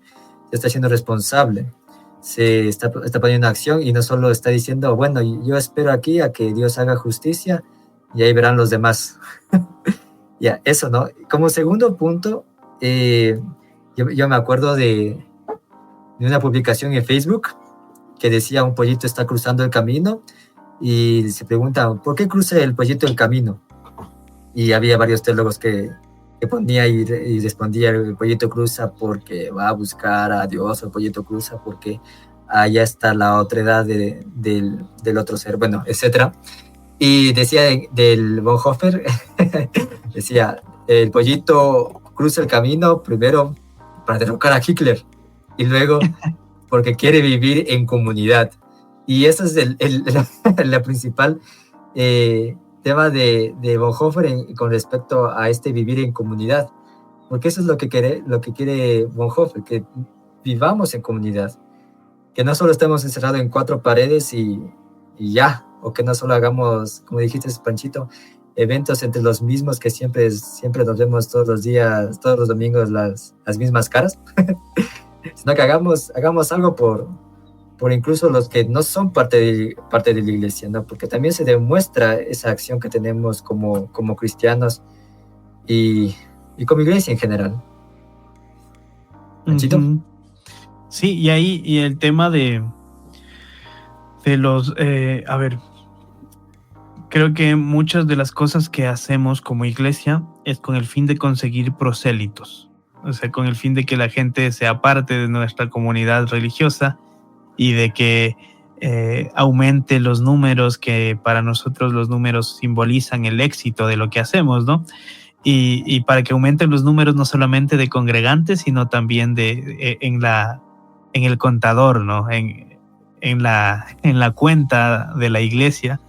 B: se está haciendo responsable, se está poniendo acción y no solo está diciendo, bueno, yo espero aquí a que Dios haga justicia y ahí verán los demás. Ya, eso, ¿no? Como segundo punto, yo me acuerdo de una publicación en Facebook que decía un pollito está cruzando el camino y se pregunta, ¿por qué cruza el pollito el camino? Y había varios teólogos que ponía y respondía, el pollito cruza porque va a buscar a Dios, el pollito cruza porque allá está la otra edad del otro ser, bueno, etcétera. Y decía del Bonhoeffer, decía, el pollito cruza el camino primero para derrocar a Hitler y luego porque quiere vivir en comunidad. Y eso es la principal tema de Bonhoeffer con respecto a vivir en comunidad, porque eso es lo que quiere Bonhoeffer, que vivamos en comunidad, que no solo estemos encerrados en 4 paredes y ya, o que no solo hagamos, como dijiste, Panchito, eventos entre los mismos que siempre nos vemos todos los días, todos los domingos las mismas caras, sino que hagamos algo por incluso los que no son parte de la iglesia, ¿no? Porque también se demuestra esa acción que tenemos como cristianos y como iglesia en general. ¿Panchito?
A: Sí, y el tema de los, a ver, creo que muchas de las cosas que hacemos como iglesia es con el fin de conseguir prosélitos, o sea, con el fin de que la gente sea parte de nuestra comunidad religiosa y de que aumente los números, que para nosotros los números simbolizan el éxito de lo que hacemos, ¿no? Y para que aumenten los números no solamente de congregantes, sino también en el contador, ¿no? En la cuenta de la iglesia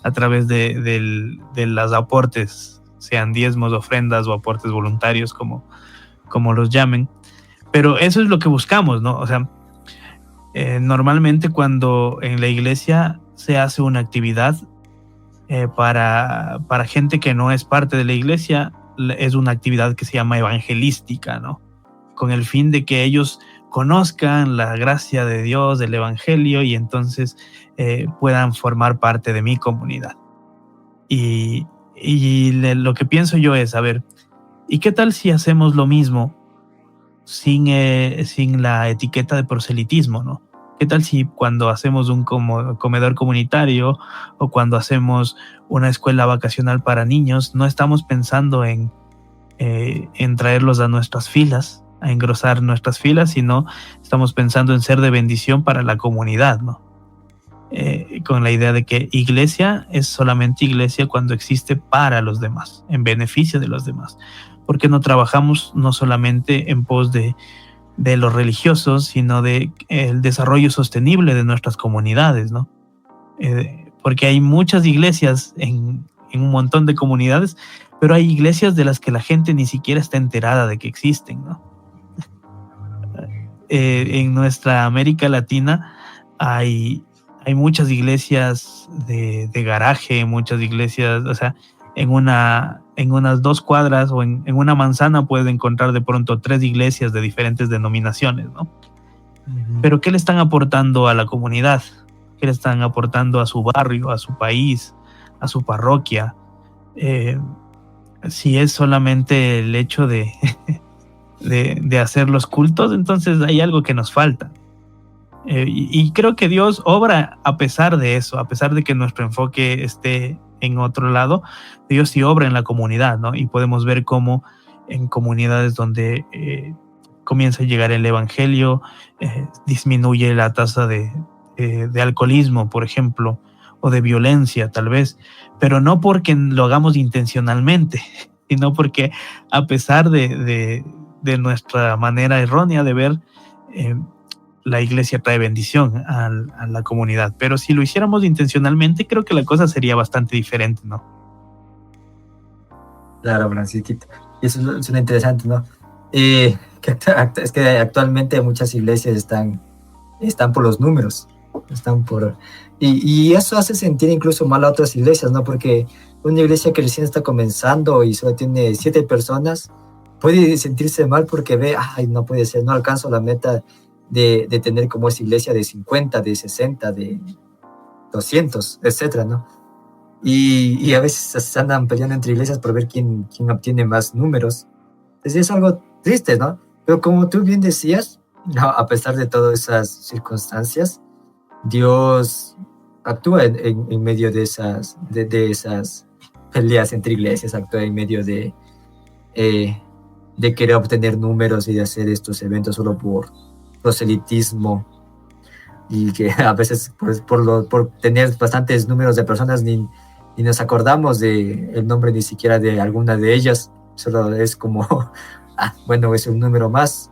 A: a través de los aportes, sean diezmos, ofrendas o aportes voluntarios, como los llamen. Pero eso es lo que buscamos, ¿no? O sea, normalmente cuando en la iglesia se hace una actividad para gente que no es parte de la iglesia, es una actividad que se llama evangelística, ¿no? Con el fin de que ellos conozcan la gracia de Dios, del evangelio, y entonces puedan formar parte de mi comunidad. Y lo que pienso yo es, a ver, ¿y qué tal si hacemos lo mismo sin la etiqueta de proselitismo, ¿no? ¿Qué tal si cuando hacemos un comedor comunitario o cuando hacemos una escuela vacacional para niños, no estamos pensando en traerlos a nuestras filas, a engrosar nuestras filas, sino estamos pensando en ser de bendición para la comunidad, ¿no? Con la idea de que iglesia es solamente iglesia cuando existe para los demás, en beneficio de los demás, porque no trabajamos no solamente en pos de los religiosos, sino de el desarrollo sostenible de nuestras comunidades, ¿no? Porque hay muchas iglesias en un montón de comunidades, pero hay iglesias de las que la gente ni siquiera está enterada de que existen, ¿no? En nuestra América Latina hay muchas iglesias de garaje, muchas iglesias, o sea, en unas 2 cuadras o en una manzana puedes encontrar de pronto 3 iglesias de diferentes denominaciones, ¿no? Uh-huh. Pero ¿qué le están aportando a la comunidad? ¿Qué le están aportando a su barrio, a su país, a su parroquia? Si es solamente el hecho de hacer los cultos, entonces hay algo que nos falta. Y creo que Dios obra a pesar de eso, a pesar de que nuestro enfoque esté en otro lado. Dios sí obra en la comunidad, ¿no? Y podemos ver cómo en comunidades donde comienza a llegar el evangelio, disminuye la tasa de alcoholismo, por ejemplo, o de violencia tal vez, pero no porque lo hagamos intencionalmente, sino porque a pesar de nuestra manera errónea de ver, la iglesia trae bendición a la comunidad. Pero si lo hiciéramos intencionalmente, creo que la cosa sería bastante diferente, ¿no?
B: Claro, Francisquito. Y eso suena interesante, ¿no? Es que actualmente muchas iglesias están por los números. Y eso hace sentir incluso mal a otras iglesias, ¿no? Porque una iglesia que recién está comenzando y solo tiene 7 personas, puede sentirse mal porque ve, ay, no puede ser, no alcanzo la meta de tener como esa iglesia de 50, de 60, de 200, etcétera, ¿no? Y a veces se andan peleando entre iglesias por ver quién obtiene más números. Entonces es algo triste, ¿no? Pero como tú bien decías, no, a pesar de todas esas circunstancias, Dios actúa en medio de esas peleas entre iglesias, actúa en medio de querer obtener números y de hacer estos eventos solo por proselitismo, y que a veces por tener bastantes números de personas ni nos acordamos de el nombre ni siquiera de alguna de ellas, solo es como bueno, es un número más.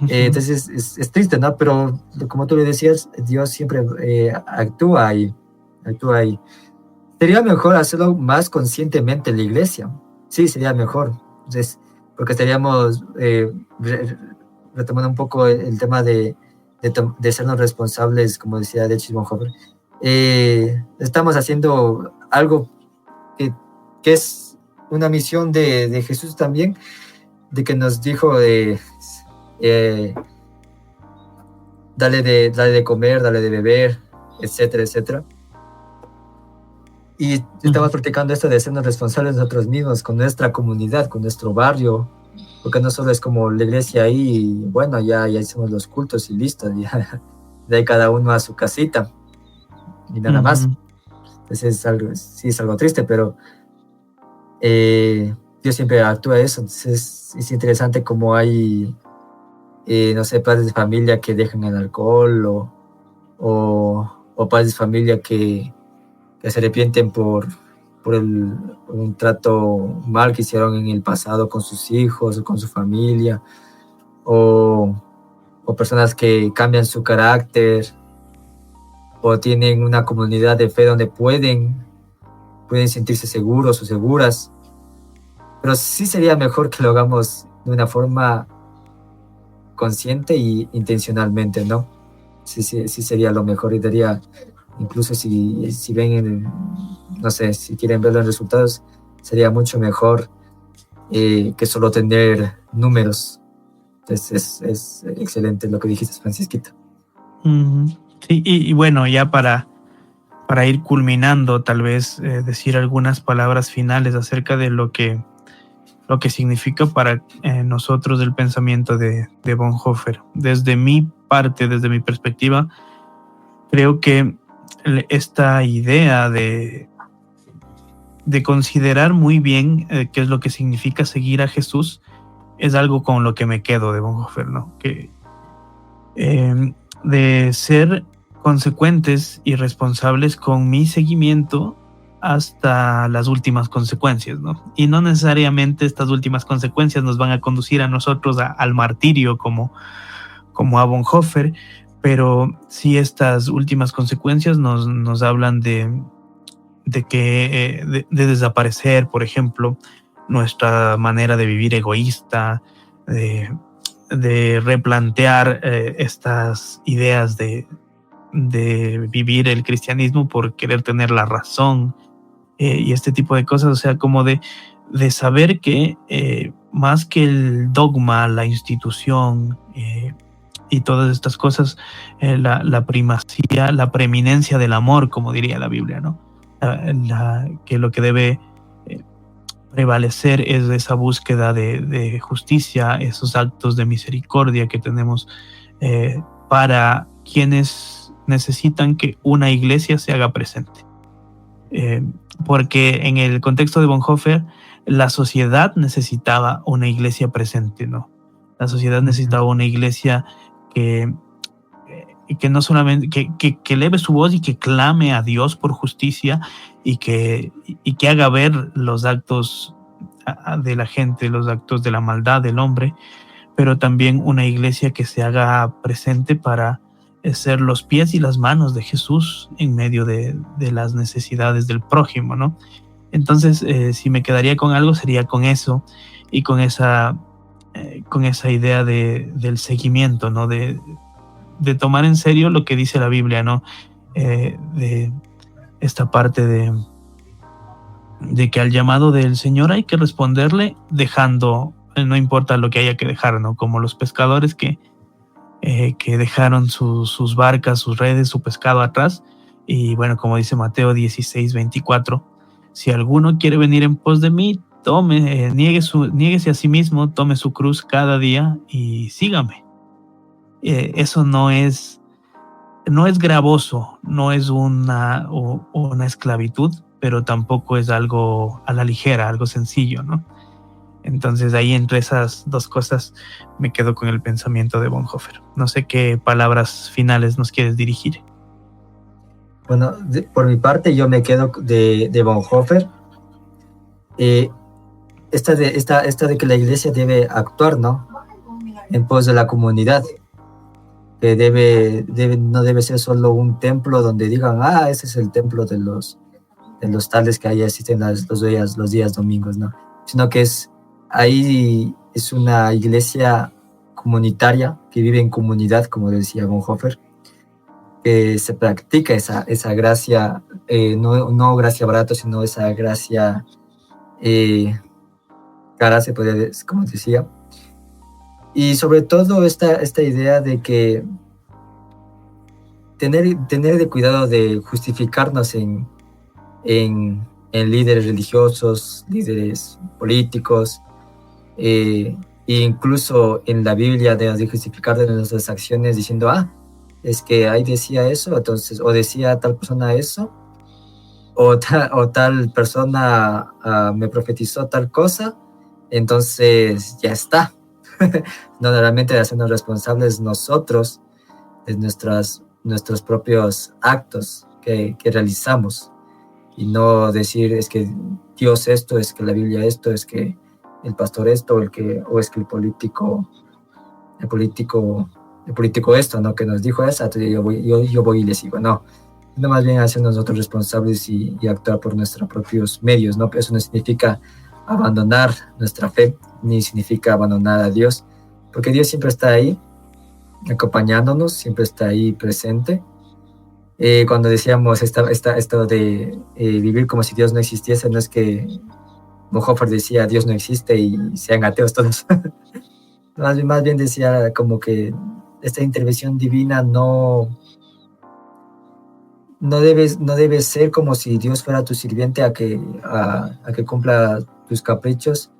B: Entonces es triste, ¿no? Pero como tú le decías, Dios siempre actúa y sería mejor hacerlo más conscientemente en la iglesia. Sí, sería mejor. Entonces, porque estaríamos retomando un poco el tema de sernos responsables, como decía Dietrich Bonhoeffer. Estamos haciendo algo que es una misión de Jesús también, de que nos dijo dale de comer, dale de beber, etcétera, etcétera. Y estamos practicando esto de sernos responsables nosotros mismos, con nuestra comunidad, con nuestro barrio, porque no solo es como la iglesia ahí, y bueno, ya hicimos los cultos y listo, ya de ahí cada uno a su casita y nada más. Entonces es algo triste, pero Dios siempre actúa eso. Entonces es interesante como hay no sé, padres de familia que dejan el alcohol o padres de familia que se arrepienten por un trato mal que hicieron en el pasado con sus hijos o con su familia, o personas que cambian su carácter o tienen una comunidad de fe donde pueden sentirse seguros o seguras. Pero sí sería mejor que lo hagamos de una forma consciente y intencionalmente, ¿no? Sí sería lo mejor, y daría, incluso si ven, no sé, si quieren ver los resultados, sería mucho mejor que solo tener números. Entonces es excelente lo que dijiste, Francisquito.
A: Sí, y bueno, ya para ir culminando, tal vez decir algunas palabras finales acerca de lo que lo que significa para nosotros el pensamiento de Bonhoeffer. Desde mi parte, desde mi perspectiva, creo que esta idea de considerar muy bien qué es lo que significa seguir a Jesús es algo con lo que me quedo de Bonhoeffer, ¿no? Que de ser consecuentes y responsables con mi seguimiento hasta las últimas consecuencias, ¿no? Y no necesariamente estas últimas consecuencias nos van a conducir a nosotros al martirio como a Bonhoeffer, pero sí estas últimas consecuencias nos hablan de desaparecer, por ejemplo, nuestra manera de vivir egoísta, de replantear estas ideas de vivir el cristianismo por querer tener la razón, y este tipo de cosas, o sea, como de saber que más que el dogma, la institución y todas estas cosas, la primacía, la preeminencia del amor, como diría la Biblia, ¿no? Que lo que debe prevalecer es esa búsqueda de justicia, esos actos de misericordia que tenemos para quienes necesitan que una iglesia se haga presente. Porque en el contexto de Bonhoeffer, la sociedad necesitaba una iglesia presente, ¿no? La sociedad necesitaba una iglesia que no solamente que eleve su voz y que clame a Dios por justicia y que haga ver los actos de la gente, los actos de la maldad del hombre, pero también una iglesia que se haga presente para ser los pies y las manos de Jesús en medio de las necesidades del prójimo, ¿no? Entonces, si me quedaría con algo, sería con eso y con esa idea del seguimiento, ¿no? De tomar en serio lo que dice la Biblia, ¿no? De esta parte de que al llamado del Señor hay que responderle dejando, no importa lo que haya que dejar, ¿no? Como los pescadores que dejaron sus barcas, sus redes, su pescado atrás. Y bueno, como dice Mateo 16:24, si alguno quiere venir en pos de mí, niéguese a sí mismo, tome su cruz cada día y sígame. Eso no es gravoso, no es una esclavitud, pero tampoco es algo a la ligera, algo sencillo, ¿no? Entonces ahí entre esas dos cosas me quedo con el pensamiento de Bonhoeffer. No sé qué palabras finales nos quieres dirigir.
B: Bueno, por mi parte yo me quedo de Bonhoeffer. Esta de que la iglesia debe actuar, ¿no? En pos de la comunidad. Que no debe ser solo un templo donde digan, ese es el templo de los tales que ahí existen los días domingos, ¿no? Sino que ahí es una iglesia comunitaria que vive en comunidad, como decía Bonhoeffer, que se practica esa gracia, no gracia barata, sino esa gracia cara, se podría decir, como decía. Y sobre todo esta idea de que tener de cuidado de justificarnos en líderes religiosos, líderes políticos, e incluso en la Biblia de justificar de nuestras acciones diciendo, es que ahí decía eso, entonces, o decía tal persona eso, o tal persona me profetizó tal cosa, entonces ya está. No, realmente de hacernos responsables nosotros de nuestros propios actos que realizamos, y no decir es que Dios esto, es que la Biblia esto, es que el pastor esto, o es que el político esto, ¿no? Que nos dijo eso, entonces yo voy y le sigo. No más bien hacernos nosotros responsables y actuar por nuestros propios medios, ¿no? Eso no significa abandonar nuestra fe, ni significa abandonar a Dios, porque Dios siempre está ahí acompañándonos, siempre está ahí presente. Cuando decíamos esto de vivir como si Dios no existiese, no es que Bonhoeffer decía Dios no existe y sean ateos todos. más bien decía como que esta intervención divina no debe ser como si Dios fuera tu sirviente a que cumpla tus caprichos,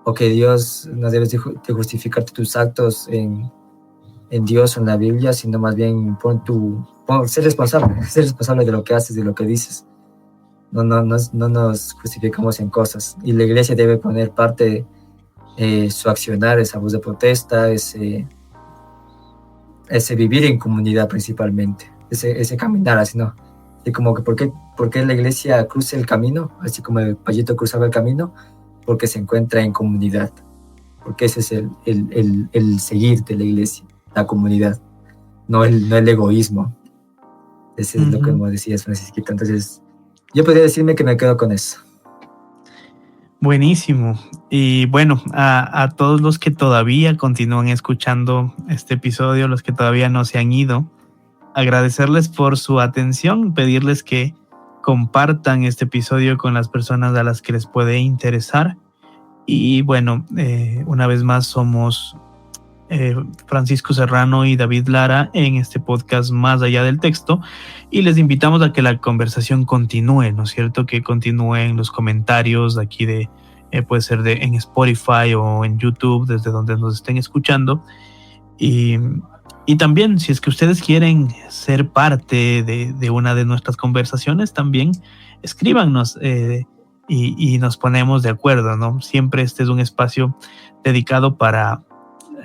B: o que Dios no debes de justificarte tus actos en Dios o en la Biblia, sino más bien ser responsable de lo que haces, de lo que dices. No nos justificamos en cosas, y la iglesia debe poner parte su accionar, esa voz de protesta, ese vivir en comunidad principalmente, ese caminar así, ¿no? Y como que ¿por qué la iglesia cruza el camino? Así como el payito cruzaba el camino, porque se encuentra en comunidad, porque ese es el seguir de la iglesia, la comunidad, no el egoísmo. Ese es lo que me decías, Francisquito. Entonces, yo podría decirme que me quedo con eso.
A: Buenísimo. Y bueno, a todos los que todavía continúan escuchando este episodio, los que todavía no se han ido, agradecerles por su atención, pedirles que compartan este episodio con las personas a las que les puede interesar. Y bueno, una vez más somos Francisco Serrano y David Lara en este podcast Más Allá del Texto, y les invitamos a que la conversación continúe, ¿no es cierto? Que continúe en los comentarios de aquí puede ser en Spotify o en YouTube, desde donde nos estén escuchando. Y también, si es que ustedes quieren ser parte de una de nuestras conversaciones, también escríbanos y nos ponemos de acuerdo, ¿no? Siempre este es un espacio dedicado para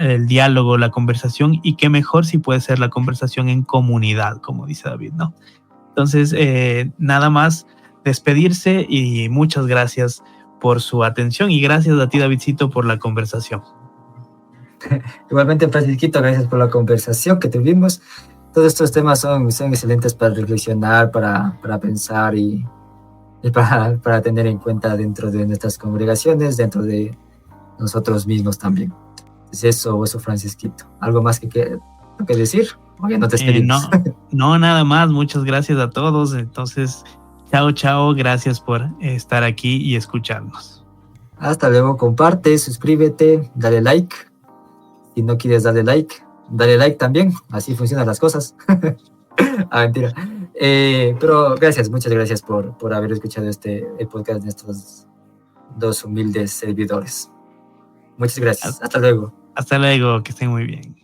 A: el diálogo, la conversación, y qué mejor si puede ser la conversación en comunidad, como dice David, ¿no? Entonces, nada más despedirse, y muchas gracias por su atención, y gracias a ti, Davidcito, por la conversación.
B: Igualmente, Francisquito, gracias por la conversación que tuvimos. Todos estos temas son excelentes para reflexionar, para pensar y para tener en cuenta dentro de nuestras congregaciones, dentro de nosotros mismos también. Es eso, Francisquito. ¿Algo más que decir? Oye, no te despedimos.
A: No, nada más. Muchas gracias a todos. Entonces, chao. Gracias por estar aquí y escucharnos.
B: Hasta luego. Comparte, suscríbete, dale like. Si no quieres darle like, dale like también. Así funcionan las cosas. Mentira. Pero muchas gracias por haber escuchado el podcast de estos dos humildes servidores. Muchas gracias. Hasta luego.
A: Hasta luego, que estén muy bien.